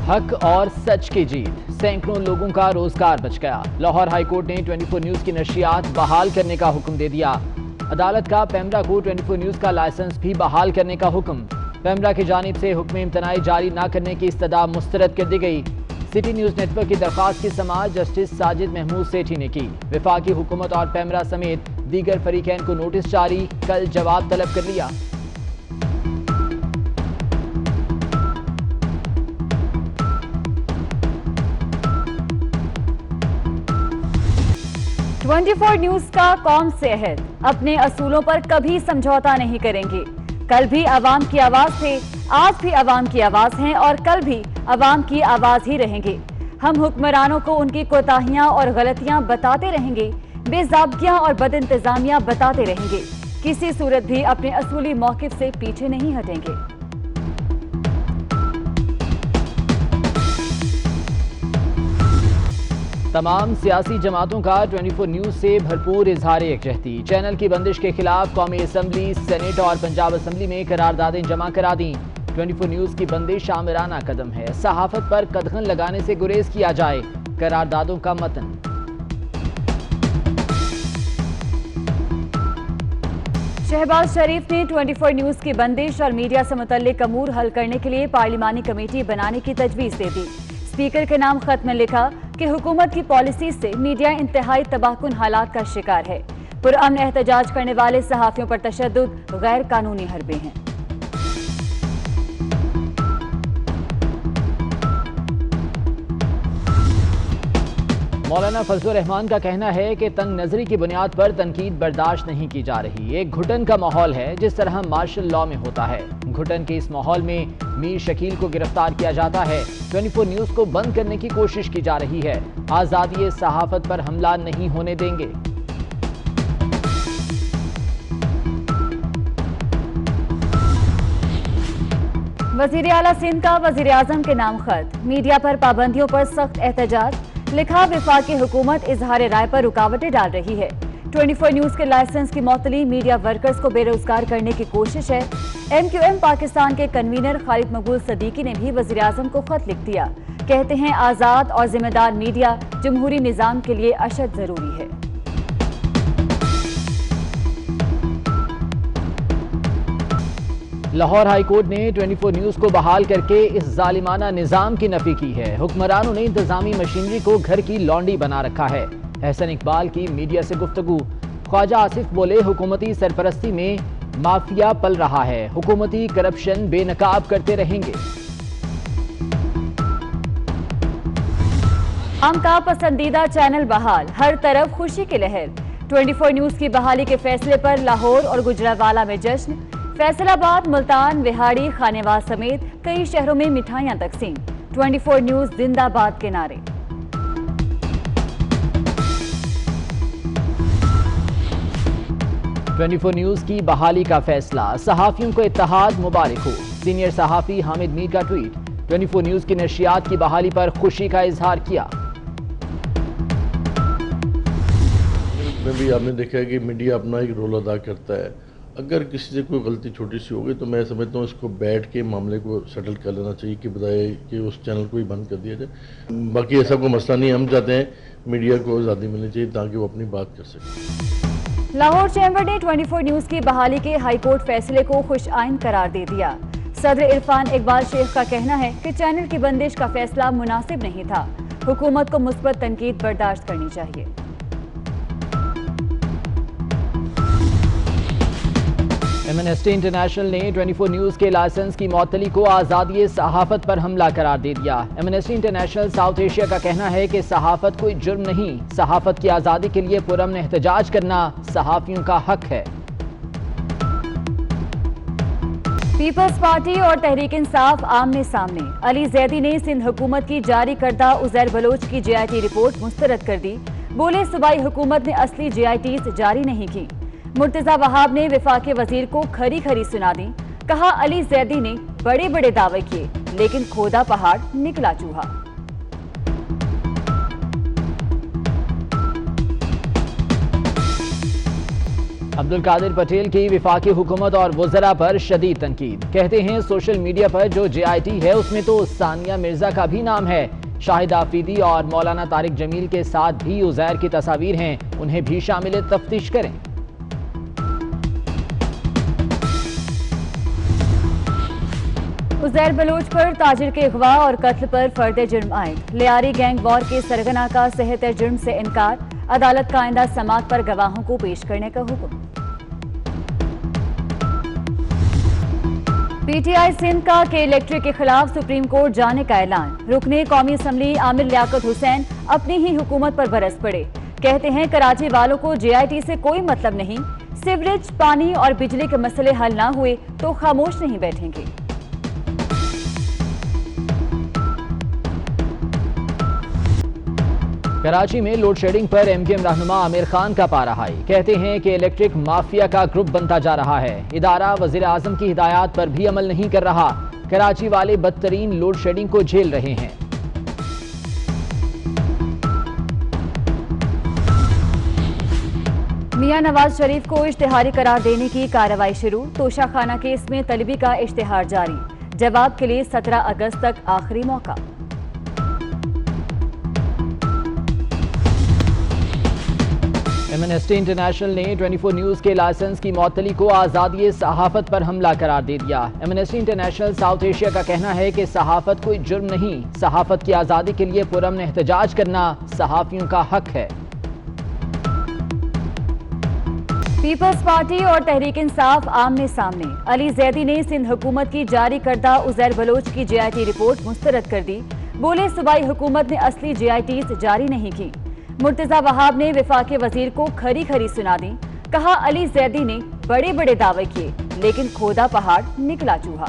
हक और सच की जीत, सैकड़ों लोगों का रोजगार बच गया। लाहौर हाईकोर्ट ने 24 न्यूज की नशियात बहाल करने का हुक्म दे दिया। अदालत का पेमरा को 24 न्यूज का लाइसेंस भी बहाल करने का हुक्म। पेमरा की जानिब से हुक्म इम्तनाई जारी न करने की इस्तदा मुस्तरद कर दी गई। सिटी न्यूज नेटवर्क की दरख्वास्त की समाअत जस्टिस साजिद महमूद सेठी ने की। वफाकी हुकूमत और पेमरा समेत दीगर फरीकैन को नोटिस जारी, कल जवाब तलब कर लिया। ट्वेंटी फोर न्यूज का कौम से अहद, अपने असूलों पर कभी समझौता नहीं करेंगे। कल भी अवाम की आवाज थे, आज भी अवाम की आवाज हैं और कल भी अवाम की आवाज ही रहेंगे। हम हुक्मरानों को उनकी कोताहियां और गलतियां बताते रहेंगे, बेज़ाब्तियां और बदइंतजामियां बताते रहेंगे। किसी सूरत भी अपने असूली मौकिफ से पीछे नहीं हटेंगे। तमाम सियासी जमातों का 24 न्यूज से भरपूर इजहार यकजहती। चैनल की बंदिश के खिलाफ कौमी असम्बली, सेनेट और पंजाब असम्बली में करारदादें जमा करा दी। 24 न्यूज की बंदिश आमिराना कदम है, सहाफत पर कदगन लगाने से गुरेज किया जाए, करारदादों का मतन। शहबाज शरीफ ने 24 न्यूज की बंदिश और मीडिया से मुतल्लिक अमूर हल करने के लिए पार्लिमानी कमेटी बनाने की तजवीज दे दी। स्पीकर के नाम खत में लिखा कि हुकूमत की पॉलिसी से मीडिया इंतहाई तबाहकुन हालात का शिकार है। पुरअमन एहतजाज करने वाले सहाफियों पर तशद्दुद गैर कानूनी हरबे हैं। मौलाना फजलुर रहमान का कहना है कि तंग नजरी की बुनियाद पर तनकीद बर्दाश्त नहीं की जा रही। एक घुटन का माहौल है जिस तरह मार्शल लॉ में होता है। घुटन के इस माहौल में मीर शकील को गिरफ्तार किया जाता है। 24 न्यूज को बंद करने की कोशिश की जा रही है। आजादी सहाफत पर हमला नहीं होने देंगे। वजीर आला सिंध का वजीर आजम के नाम खत, मीडिया पर पाबंदियों पर सख्त एहतजाज। लिखा, वफाकी हुकूमत इजहार राय पर रुकावटें डाल रही है। 24 न्यूज के लाइसेंस की मौतली मीडिया वर्कर्स को बेरोजगार करने की कोशिश है। MQM पाकिस्तान के कन्वीनर खालिद मकबूल सदीकी ने भी वजीर आजम को खत लिख दिया। कहते हैं आजाद और जिम्मेदार मीडिया जमहूरी निजाम के लिए अशद जरूरी है। लाहौर हाईकोर्ट ने 24 न्यूज को बहाल करके इस जालिमाना निजाम की नफी की है। हुक्मरानों ने इंतजामी मशीनरी को घर की लौंडी बना रखा है। एहसन इकबाल की मीडिया से गुफ्तगू। ख्वाजा आसिफ बोले, हुकूमती सरपरस्ती में माफिया पल रहा है, हुकूमती करप्शन बेनकाब करते रहेंगे। आम का पसंदीदा चैनल बहाल, हर तरफ खुशी की लहर। 24 न्यूज की बहाली के फैसले पर लाहौर और गुजरावाला में जश्न। फैसलाबाद, मुल्तान, विहाड़ी, खानेवास समेत कई शहरों में मिठाइयां तकसीम। 24 न्यूज जिंदाबाद के नारे। ट्वेंटी न्यूज की बहाली का फैसला, सहाफियों को इत्तेहाद मुबारक हो। सीनियर सहाफी हामिद मीर का ट्वीट। 24 न्यूज की नशियात की बहाली पर खुशी का इजहार किया। में भी आपने देखा है कि मीडिया अपना एक रोल अदा करता है। अगर किसी से कोई गलती छोटी सी हो गई तो मैं समझता हूँ इसको बैठ के मामले को सेटल कर लेना चाहिए कि बजाय कि उस चैनल को ही बंद कर दिया जाए। बाकी ऐसा कोई मसला नहीं, हम चाहते हैं मीडिया को आज़ादी मिलनी चाहिए ताकि वो अपनी बात कर सके। लाहौर चैम्बर ने 24 न्यूज की बहाली के हाईकोर्ट फैसले को खुश आइन करार दे दिया। सदर इरफान इकबाल शेख का कहना है कि चैनल की बंदिश का फैसला मुनासिब नहीं था। हुकूमत को मुस्बत तनकीद बर्दाश्त करनी चाहिए। एमनेस्टी इंटरनेशनल ने 24 न्यूज के लाइसेंस की मौतली को आज़ादी सहाफत पर हमला करार दे दिया। एमनेस्टी इंटरनेशनल साउथ एशिया का कहना है कि सहाफत कोई जुर्म नहीं, सहाफत की आज़ादी के लिए पुरअमन एहतजाज करना सहाफियों का हक है। पीपल्स पार्टी और तहरीक इंसाफ आमने सामने। अली जैदी ने सिंध हुकूमत की जारी करदा उजैर बलोच की JIT रिपोर्ट मुस्तरद कर दी। बोले, सूबाई हुकूमत ने असली JITs जारी नहीं की। मुर्तजा वहाब ने वफाकी वजीर को खरी खरी सुना दी। कहा, अली जैदी ने बड़े बड़े दावे किए लेकिन खोदा पहाड़ निकला चूहा। अब्दुल कादिर पटेल की विफाकी हुकूमत और वज़रा पर शदीद तनकीद। कहते हैं सोशल मीडिया पर जो JIT है उसमें तो सानिया मिर्जा का भी नाम है। शाहिद आफरीदी और मौलाना तारिक जमील के साथ भी उज़ैर की तस्वीर हैं, उन्हें भी शामिल तफ्तीश करें। उज़ैर बलोच पर ताजिर के अगवा और कत्ल पर फर्द जुर्म आयद। लियारी गैंग वॉर के सरगना का सेहत जुर्म से इनकार। अदालत का आइंदा समाअत पर गवाहों को पेश करने का हुक्म। PTI सिंध का के इलेक्ट्रिक के खिलाफ सुप्रीम कोर्ट जाने का ऐलान। रुकने कौमी असम्बली आमिर लियाकत हुसैन अपनी ही हुकूमत पर बरस पड़े। कहते हैं कराची वालों को JIT से कोई मतलब नहीं, सीवरेज, पानी और बिजली के मसले हल ना हुए तो खामोश नहीं बैठेंगे। कराची में लोड शेडिंग पर MKM रहनुमा आमिर खान का पारा हाई। कहते हैं कि इलेक्ट्रिक माफिया का ग्रुप बनता जा रहा है। इदारा वजीर आजम की हिदायत पर भी अमल नहीं कर रहा। कराची वाले बदतरीन लोड शेडिंग को झेल रहे हैं। मियां नवाज शरीफ को इश्तिहारी करार देने की कार्रवाई शुरू। तोशाखाना केस में तलबी का इश्तिहार जारी। जवाब के लिए 17 अगस्त तक आखिरी मौका। एमनेस्टी इंटरनेशनल ने 24 न्यूज के लाइसेंस की मअतली को आज़ादी सहाफत पर हमला करार दे दिया। एमनेस्टी इंटरनेशनल साउथ एशिया का कहना है कि सहाफत कोई जुर्म नहीं, सहाफत की आज़ादी के लिए पुरअमन एहतजाज करना सहाफियों का हक है। पीपल्स पार्टी और तहरीक इंसाफ आमने सामने। अली जैदी ने सिंध हुकूमत की जारी करदा उज़ैर बलोच की JIT रिपोर्ट मुस्तरद कर दी। बोले सूबाई हुकूमत ने असली JITs जारी नहीं की। मुर्तजा वहाब ने विफाकी वजीर को खरी खरी सुना दी। कहा अली जैदी ने बड़े बड़े दावे किए लेकिन खोदा पहाड़ निकला चूहा।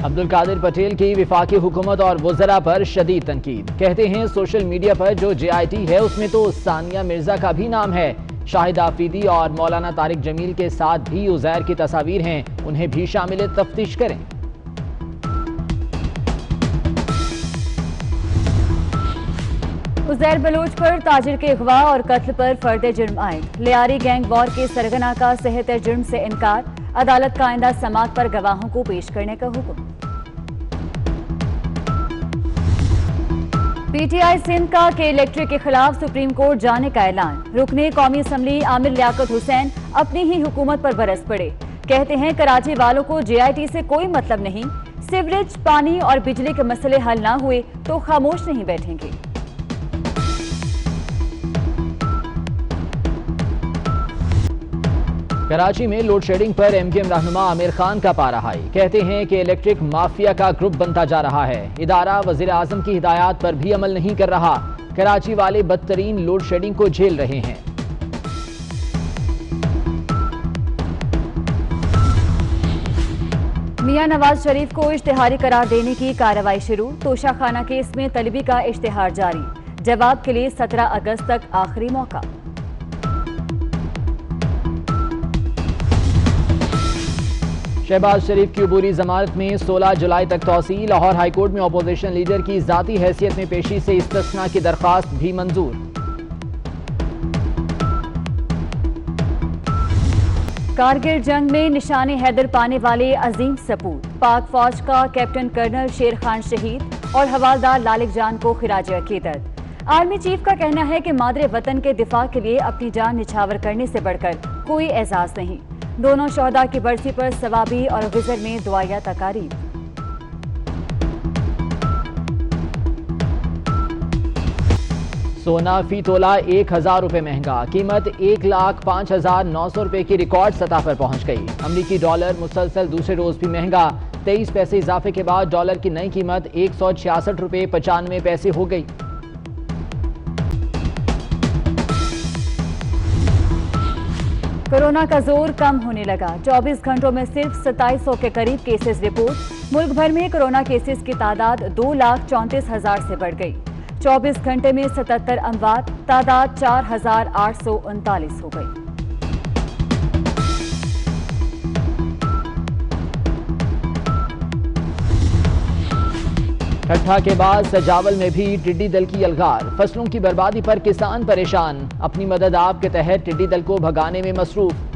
अब्दुल कादिर पटेल की विफाकी हुकूमत और वज़रा पर शदीद तनकीद। कहते हैं सोशल मीडिया पर जो JIT है उसमें तो सानिया मिर्जा का भी नाम है। शाहिद आफरीदी और मौलाना तारिक जमील के साथ भी उज़ैर की तस्वीर हैं, उन्हें भी शामिल तफ्तीश करें। उज़ैर बलोच पर ताजिर के अगवा और कत्ल पर फर्द जुर्म आयद। लियारी गैंग वॉर के सरगना का सेहत जुर्म से इनकार। अदालत का आइंदा समाअत पर गवाहों को पेश करने का हुक्म। PTI सिंध का के इलेक्ट्रिक के खिलाफ सुप्रीम कोर्ट जाने का ऐलान। रुकने कौमी असम्बली आमिर लियाकत हुसैन अपनी ही हुकूमत पर बरस पड़े। कहते हैं कराची वालों को JIT से कोई मतलब नहीं, सीवरेज, पानी और बिजली के मसले हल ना हुए तो खामोश नहीं बैठेंगे। कराची में लोड शेडिंग पर MKM रहनुमा आमिर खान का पारा हाई। कहते हैं कि इलेक्ट्रिक माफिया का ग्रुप बनता जा रहा है। इदारा वजीर आजम की हिदायत पर भी अमल नहीं कर रहा। कराची वाले बदतरीन लोड शेडिंग को झेल रहे हैं। मियां नवाज शरीफ को इश्तिहारी करार देने की कार्रवाई शुरू। तोशाखाना केस में तलबी का इश्तिहार जारी। जवाब के लिए 17 अगस्त तक आखिरी मौका। शहबाज शरीफ की अबूरी जमानत में 16 जुलाई तक तौसील। लाहौर हाईकोर्ट में अपोजिशन लीडर की जाती हैसियत में पेशी से इस्तिस्ना की दरख्वास्त भी मंजूर। कारगिल जंग में निशाने हैदर पाने वाले अजीम सपूत। पाक फौज का कैप्टन कर्नल शेर खान शहीद और हवालदार लालिक जान को खिराज अकीदत। आर्मी चीफ का कहना है कि मादरे वतन के दिफा के लिए अपनी जान निछावर करने से बढ़कर कोई एजाज नहीं। दोनों शोहदा की बरसी पर सवाबी और गुजर में दुआया तकारीब। सोना फी तोला 1000 रुपए महंगा। कीमत 1,05,900 रुपए की रिकॉर्ड सतह पर पहुंच गई। अमरीकी डॉलर मुसलसल दूसरे रोज भी महंगा। 23 पैसे इजाफे के बाद डॉलर की नई कीमत 166 रुपए 95 पैसे हो गई। कोरोना का जोर कम होने लगा। 24 घंटों में सिर्फ 2700 के करीब केसेस रिपोर्ट। मुल्क भर में कोरोना केसेस की तादाद 2,34,000 से बढ़ गई। 24 घंटे में 77 अमवात, तादाद 4,839 हो गई। ठट्ठा के बाद सजावल में भी टिड्डी दल की यलगार। फसलों की बर्बादी पर किसान परेशान। अपनी मदद आप के तहत टिड्डी दल को भगाने में मसरूफ।